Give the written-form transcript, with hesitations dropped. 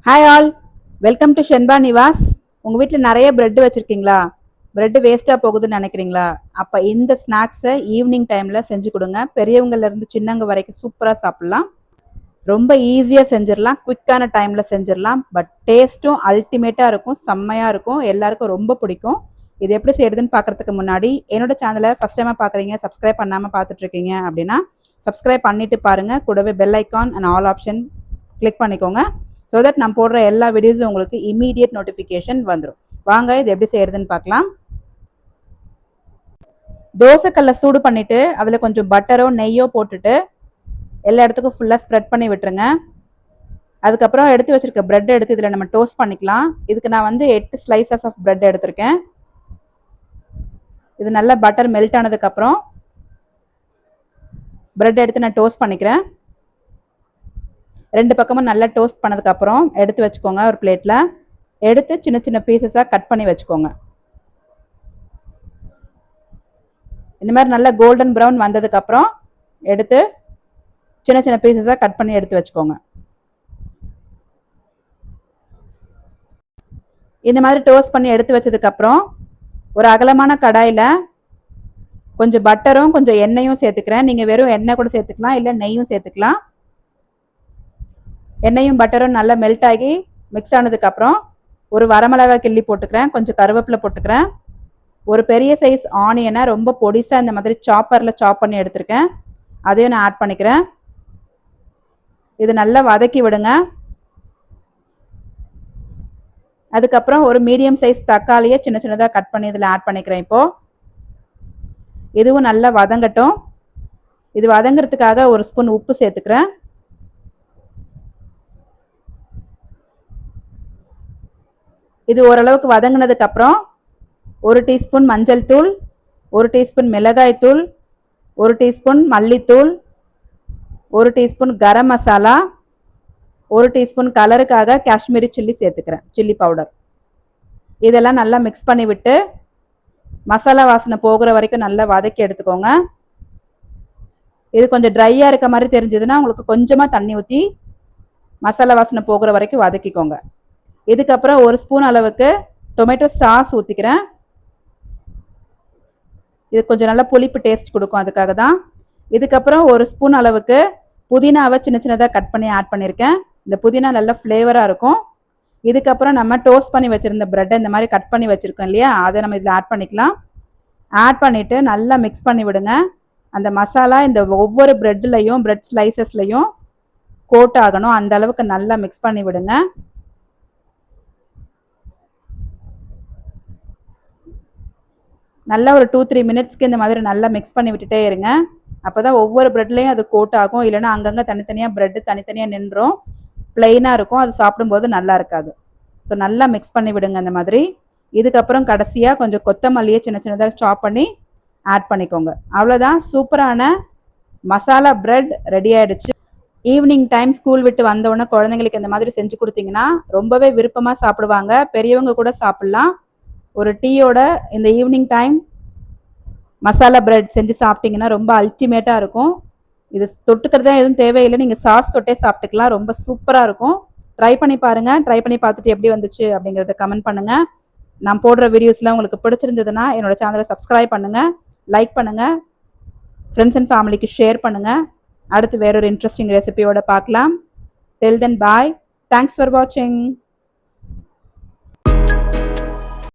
Hi all, welcome to Shenba Nivas. உங்கள் வீட்டில் நிறைய பிரெட் வச்சுருக்கீங்களா? பிரெட் வேஸ்ட்டாக போகுதுன்னு நினைக்கிறீங்களா? அப்போ இந்த ஸ்நாக்ஸை ஈவினிங் டைமில் செஞ்சு கொடுங்க. பெரியவங்கலேருந்து சின்னவங்க வரைக்கும் சூப்பராக சாப்பிட்லாம். ரொம்ப ஈஸியாக செஞ்சிடலாம், குவிக்கான டைமில் செஞ்சிடலாம். பட் டேஸ்ட்டும் அல்டிமேட்டாக இருக்கும், செம்மையாக இருக்கும், எல்லாருக்கும் ரொம்ப பிடிக்கும். இது எப்படி செய்யறதுன்னு பார்க்குறதுக்கு முன்னாடி என்னோட சேனலை ஃபஸ்ட் டைமாக பார்க்குறீங்க, சப்ஸ்கிரைப் பண்ணாமல் பார்த்துட்ருக்கீங்க அப்படின்னா சப்ஸ்கிரைப் பண்ணிவிட்டு பாருங்கள். கூடவே bell icon and all option click பண்ணிக்கோங்க. ஸோ தட் நான் போடுற எல்லா வீடியோஸும் உங்களுக்கு இமீடியட் நோட்டிஃபிகேஷன் வந்துடும். வாங்க இது எப்படி செய்யறதுன்னு பார்க்கலாம். தோசைக்கல்லை சூடு பண்ணிவிட்டு அதில் கொஞ்சம் பட்டரோ நெய்யோ போட்டுட்டு எல்லா இடத்துக்கும் ஃபுல்லாக ஸ்ப்ரெட் பண்ணி விட்டுருங்க. அதுக்கப்புறம் எடுத்து வச்சுருக்க ப்ரெட் எடுத்து இதில் நம்ம டோஸ்ட் பண்ணிக்கலாம். இதுக்கு நான் 8 ஸ்லைசஸ் ஆஃப் ப்ரெட் எடுத்திருக்கேன். இது நல்லா பட்டர் மெல்ட் ஆனதுக்கப்புறம் ப்ரெட் எடுத்து நான் டோஸ்ட் பண்ணிக்கிறேன். ரெண்டு பக்கமும் நல்லா டோஸ்ட் பண்ணதுக்கப்புறம் எடுத்து வச்சுக்கோங்க. ஒரு பிளேட்டில் எடுத்து சின்ன சின்ன பீசஸாக கட் பண்ணி வச்சுக்கோங்க. இந்த மாதிரி நல்லா கோல்டன் ப்ரௌன் வந்ததுக்கப்புறம் எடுத்து சின்ன சின்ன பீசஸாக கட் பண்ணி எடுத்து வச்சுக்கோங்க. இந்த மாதிரி டோஸ்ட் பண்ணி எடுத்து வச்சதுக்கப்புறம் ஒரு அகலமான கடாயில் கொஞ்சம் பட்டரும் கொஞ்சம் எண்ணெயும் சேர்த்துக்கிறேன். நீங்கள் வெறும் எண்ணெய் கூட சேர்த்துக்கலாம், இல்லை நெய்யும் சேர்த்துக்கலாம். எண்ணெயும் பட்டரும் நல்லா மெல்ட் ஆகி மிக்ஸ் ஆனதுக்கப்புறம் ஒரு வரமிளகாய் கிள்ளி போட்டுக்கிறேன், கொஞ்சம் கருவேப்பிலை போட்டுக்கிறேன். ஒரு பெரிய சைஸ் ஆனியனை ரொம்ப பொடிசாக இந்த மாதிரி சாப்பரில் சாப் பண்ணி எடுத்திருக்கேன், அதையும் நான் ஆட் பண்ணிக்கிறேன். இது நல்லா வதக்கி விடுங்க. அதுக்கப்புறம் ஒரு மீடியம் சைஸ் தக்காளியை சின்ன சின்னதாக கட் பண்ணி இதில் ஆட் பண்ணிக்கிறேன். இப்போது இதுவும் நல்லா வதங்கட்டும். இது வதங்கிறதுக்காக ஒரு ஸ்பூன் உப்பு சேர்த்துக்கிறேன். இது ஓரளவுக்கு வதங்கினதுக்கப்புறம் ஒரு டீஸ்பூன் மஞ்சள் தூள், ஒரு டீஸ்பூன் மிளகாய் தூள், ஒரு டீஸ்பூன் மல்லித்தூள், ஒரு டீஸ்பூன் கரம் மசாலா, ஒரு டீஸ்பூன் கலருக்காக காஷ்மீரி சில்லி சேர்த்துக்கிறேன், சில்லி பவுடர். இதெல்லாம் நல்லா மிக்ஸ் பண்ணி விட்டு மசாலா வாசனை போகிற வரைக்கும் நல்லா வதக்கி எடுத்துக்கோங்க. இது கொஞ்சம் ட்ரையாக இருக்க மாதிரி தெரிஞ்சதுன்னா உங்களுக்கு கொஞ்சமாக தண்ணி ஊற்றி மசாலா வாசனை போகிற வரைக்கும் வதக்கிக்கோங்க. இதுக்கப்புறம் ஒரு ஸ்பூன் அளவுக்கு டொமேட்டோ சாஸ் ஊற்றிக்கிறேன். இது கொஞ்சம் நல்லா புளிப்பு டேஸ்ட் கொடுக்கும், அதுக்காக தான். இதுக்கப்புறம் ஒரு ஸ்பூன் அளவுக்கு புதினாவை சின்ன சின்னதாக கட் பண்ணி ஆட் பண்ணியிருக்கேன். இந்த புதினா நல்லா ஃப்ளேவராக இருக்கும். இதுக்கப்புறம் நம்ம டோஸ்ட் பண்ணி வச்சுருந்த ப்ரெட்டை இந்த மாதிரி கட் பண்ணி வச்சுருக்கோம் இல்லையா, அதை நம்ம இதில் ஆட் பண்ணிக்கலாம். ஆட் பண்ணிவிட்டு நல்லா மிக்ஸ் பண்ணி விடுங்க. அந்த மசாலா இந்த ஒவ்வொரு ப்ரெட்லையும் ப்ரெட் ஸ்லைசஸ்லையும் கோட் ஆகணும், அந்த அளவுக்கு நல்லா மிக்ஸ் பண்ணி விடுங்க. நல்லா ஒரு 2-3 மினிட்ஸ்க்கு இந்த மாதிரி நல்லா மிக்ஸ் பண்ணி விட்டுட்டே இருங்க. அப்போ தான் ஒவ்வொரு ப்ரெட்லேயும் அது கோட் ஆகும். இல்லைனா அங்கங்கே தனித்தனியாக ப்ரெட்டு தனித்தனியாக நின்றும், பிளெயினாக இருக்கும், அது சாப்பிடும்போது நல்லா இருக்காது. ஸோ நல்லா மிக்ஸ் பண்ணி விடுங்க அந்த மாதிரி. இதுக்கப்புறம் கடைசியாக கொஞ்சம் கொத்தமல்லியை சின்ன சின்னதாக சாப் பண்ணி ஆட் பண்ணிக்கோங்க. அவ்வளோதான், சூப்பரான மசாலா ப்ரெட் ரெடி ஆகிடுச்சு. ஈவினிங் டைம் ஸ்கூல் விட்டு வந்தோடனே குழந்தைங்களுக்கு இந்த மாதிரி செஞ்சு கொடுத்தீங்கன்னா ரொம்பவே விருப்பமாக சாப்பிடுவாங்க. பெரியவங்க கூட சாப்பிட்லாம். ஒரு டீயோட இந்த ஈவினிங் டைம் மசாலா பிரெட் செஞ்சு சாப்பிட்டிங்கன்னா ரொம்ப அல்டிமேட்டாக இருக்கும். இது தொட்டுக்கிறதா எதுவும் தேவையில்லை, நீங்கள் சாஸ் தொட்டே சாப்பிட்டுக்கலாம், ரொம்ப சூப்பராக இருக்கும். ட்ரை பண்ணி பாருங்கள். ட்ரை பண்ணி பார்த்துட்டு எப்படி வந்துச்சு அப்படிங்கிறத கமெண்ட் பண்ணுங்கள். நான் போடுற வீடியோஸ்லாம் உங்களுக்கு பிடிச்சிருந்ததுன்னா என்னோடய சேனலை சப்ஸ்கிரைப் பண்ணுங்கள், லைக் பண்ணுங்கள், ஃப்ரெண்ட்ஸ் அண்ட் ஃபேமிலிக்கு ஷேர் பண்ணுங்கள். அடுத்து வேறொரு இன்ட்ரெஸ்டிங் ரெசிபியோட பார்க்கலாம். டில் தென் பாய். தேங்க்ஸ் ஃபார் வாட்சிங்.